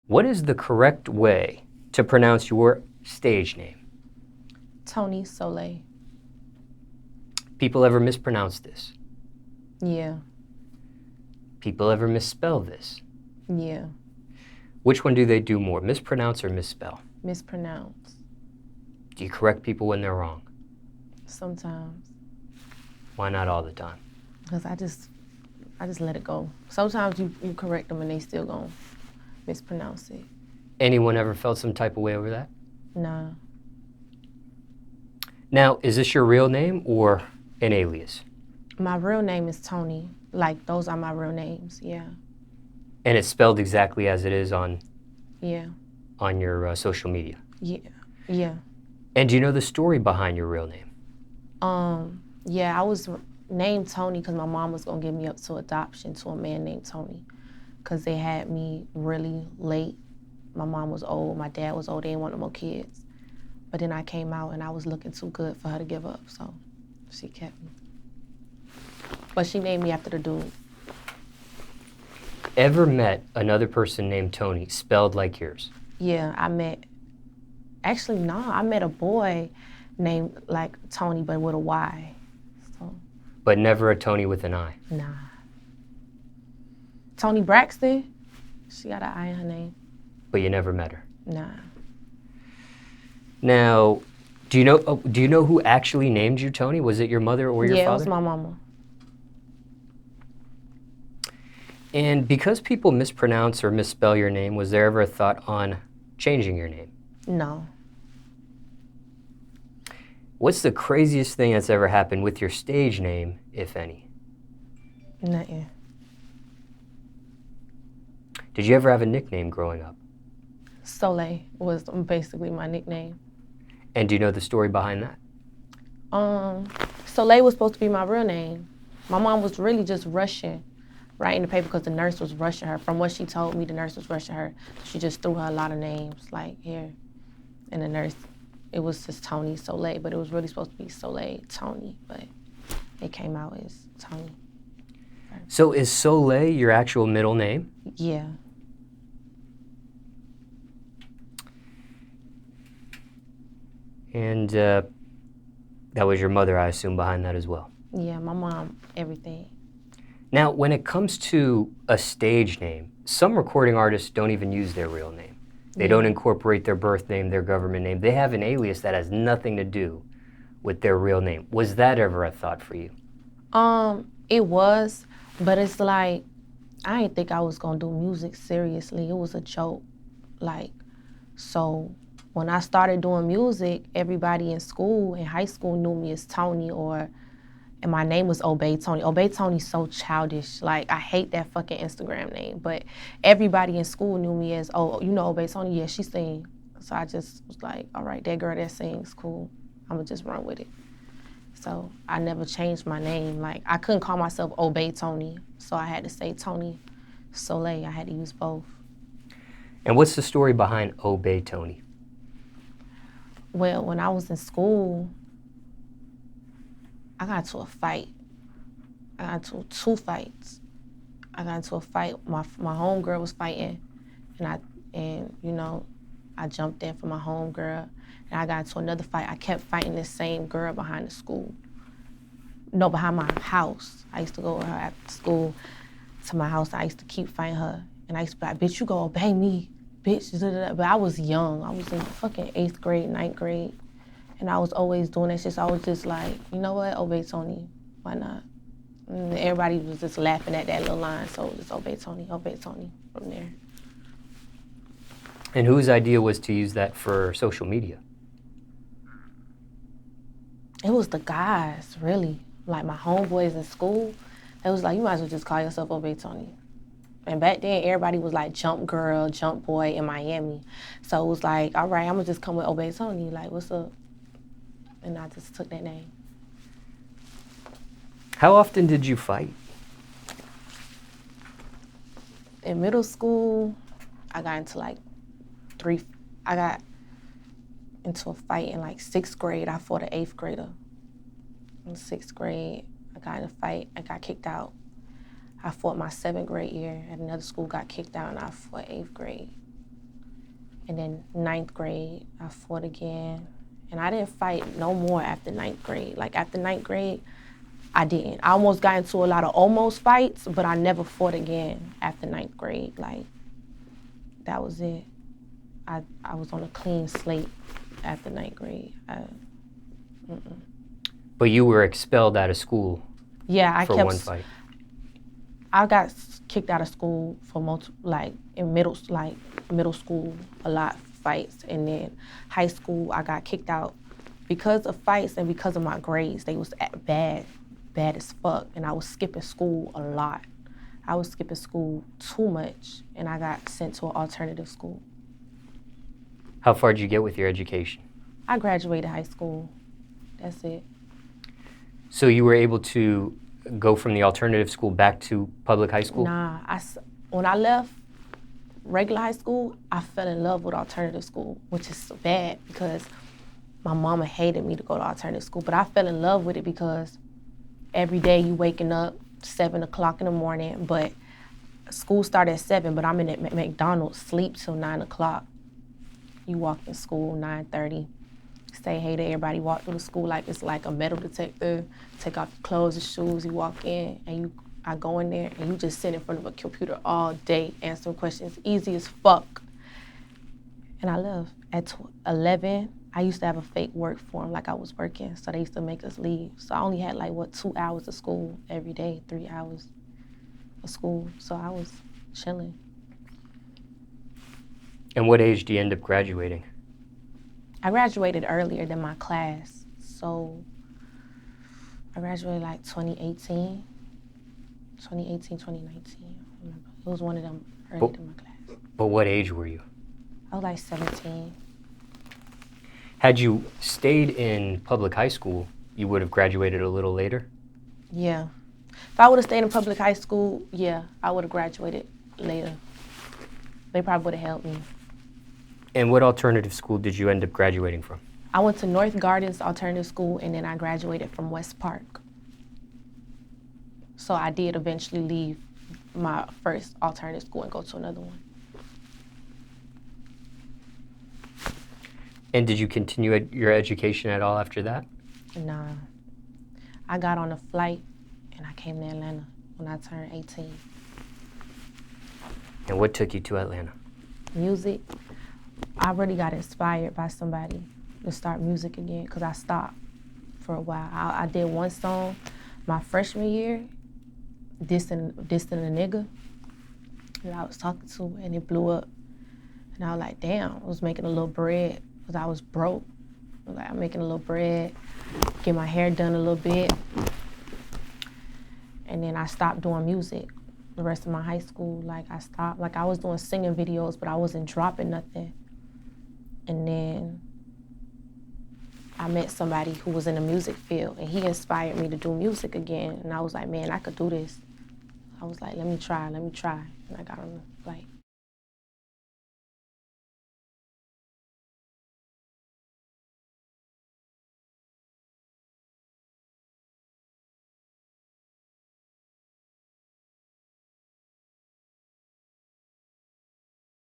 What is the correct way to pronounce your stage name? Toni Soleil. People ever mispronounce this? Yeah. People ever misspell this? Yeah. Which one do they do more, mispronounce or misspell? Mispronounce. Do you correct people when they're wrong? Sometimes. Why not all the time? Because I just let it go. Sometimes you correct them and they still gonna mispronounce it. Anyone ever felt some type of way over that? Nah. Now, is this your real name or an alias? My real name is Toni. Like, those are my real names, yeah. And it's spelled exactly as it is on your social media? Yeah. And do you know the story behind your real name? Yeah, I was named Toni because my mom was gonna give me up to adoption to a man named Toni. Because they had me really late. My mom was old, my dad was old, they didn't want no more kids. But then I came out and I was looking too good for her to give up, so she kept me. But she named me after the dude. Ever met another person named Toni, spelled like yours? Yeah, I met a boy named like Toni, but with a Y. So. But never a Toni with an I? Nah. Toni Braxton, she got an I in her name. But you never met her? Nah. Now, do you know who actually named you Toni? Was it your mother or your father? Yeah, it was my mama. And because people mispronounce or misspell your name, was there ever a thought on changing your name? No. What's the craziest thing that's ever happened with your stage name, if any? Nothing. Did you ever have a nickname growing up? Soleil was basically my nickname. And do you know the story behind that? Soleil was supposed to be my real name. My mom was really just rushing writing the paper because the nurse was rushing her. From what she told me, the nurse was rushing her. She just threw her a lot of names, like here. And the nurse, it was just Toni Soleil, but it was really supposed to be Soleil Toni, but it came out as Toni. So is Soleil your actual middle name? Yeah. And that was your mother, I assume, behind that as well? Yeah, my mom, everything. Now, when it comes to a stage name, some recording artists don't even use their real name. They don't incorporate their birth name, their government name. They have an alias that has nothing to do with their real name. Was that ever a thought for you? It was, but it's like, I didn't think I was gonna do music seriously. It was a joke. Like, so when I started doing music, everybody in school, in high school, knew me as Toni, and my name was ObeyToni. ObeyToni's so childish. Like, I hate that fucking Instagram name, but everybody in school knew me as, oh, you know ObeyToni? Yeah, she sings. So I just was like, all right, that girl that sings, cool. I'm gonna just run with it. So I never changed my name. Like, I couldn't call myself ObeyToni, so I had to say Toni Soleil. I had to use both. And what's the story behind ObeyToni? Well, when I was in school, I got into a fight. I got into two fights. I got into a fight. My homegirl was fighting, and I jumped in for my homegirl, and I got into another fight. I kept fighting this same girl behind the school. No, behind my house. I used to go with her after school to my house. I used to keep fighting her, and I used to be like, bitch, you go obey me, bitch. But I was young. I was in fucking 8th grade, 9th grade. And I was always doing that shit, so I was just like, you know what, ObeyToni, why not? And everybody was just laughing at that little line, so just ObeyToni from there. And whose idea was to use that for social media? It was the guys, really. Like my homeboys in school, it was like, you might as well just call yourself ObeyToni. And back then, everybody was like Jump Girl, Jump Boy in Miami. So it was like, all right, I'm gonna just come with ObeyToni, like, what's up? And I just took that name. How often did you fight? In middle school, I got into a fight in like 6th grade. I fought an 8th grader. In 6th grade, I got in a fight. I got kicked out. I fought my 7th grade year at another school, got kicked out, and I fought 8th grade. And then 9th grade, I fought again. And I didn't fight no more after 9th grade. Like after 9th grade, I didn't. I almost got into a lot of almost fights, but I never fought again after 9th grade. Like, that was it. I was on a clean slate after 9th grade. But you were expelled out of school Yeah, for one fight. I got kicked out of school for in middle school, a lot of fights, and then high school I got kicked out because of fights and because of my grades. They was bad as fuck, and I was skipping school a lot. I was skipping school too much, and I got sent to an alternative school. How far did you get with your education? I graduated high school. That's it. So you were able to go from the alternative school back to public high school? Nah, when I left regular high school, I fell in love with alternative school, which is bad because my mama hated me to go to alternative school, but I fell in love with it because every day you waking up 7 o'clock in the morning, but school started at 7, but I'm in at McDonald's, sleep till 9 o'clock. You walk in school 9:30, say hey to everybody, walk through the school like it's like a metal detector, take off your clothes and shoes, you walk in, and I go in there, and you just sit in front of a computer all day, answering questions, easy as fuck. And I left. At 11, I used to have a fake work form, like I was working, so they used to make us leave. So I only had 2 hours of school every day, 3 hours of school, so I was chilling. And what age do you end up graduating? I graduated earlier than my class, so I graduated 2018, 2019. I remember. It was one of them earlier than my class. But what age were you? I was 17. Had you stayed in public high school, you would have graduated a little later? Yeah. If I would have stayed in public high school, yeah, I would have graduated later. They probably would have helped me. And what alternative school did you end up graduating from? I went to North Gardens Alternative School, and then I graduated from West Park. So I did eventually leave my first alternative school and go to another one. And did you continue your education at all after that? Nah. I got on a flight, and I came to Atlanta when I turned 18. And what took you to Atlanta? Music. I really got inspired by somebody to start music again because I stopped for a while. I did one song my freshman year, dissing a nigga that I was talking to, and it blew up. And I was like, damn, I was making a little bread because I was broke. I was like, I'm making a little bread, get my hair done a little bit. And then I stopped doing music the rest of my high school. I stopped. I was doing singing videos, but I wasn't dropping nothing. And then I met somebody who was in the music field, and he inspired me to do music again. And I was like, man, I could do this. I was like, let me try. And I got on the flight.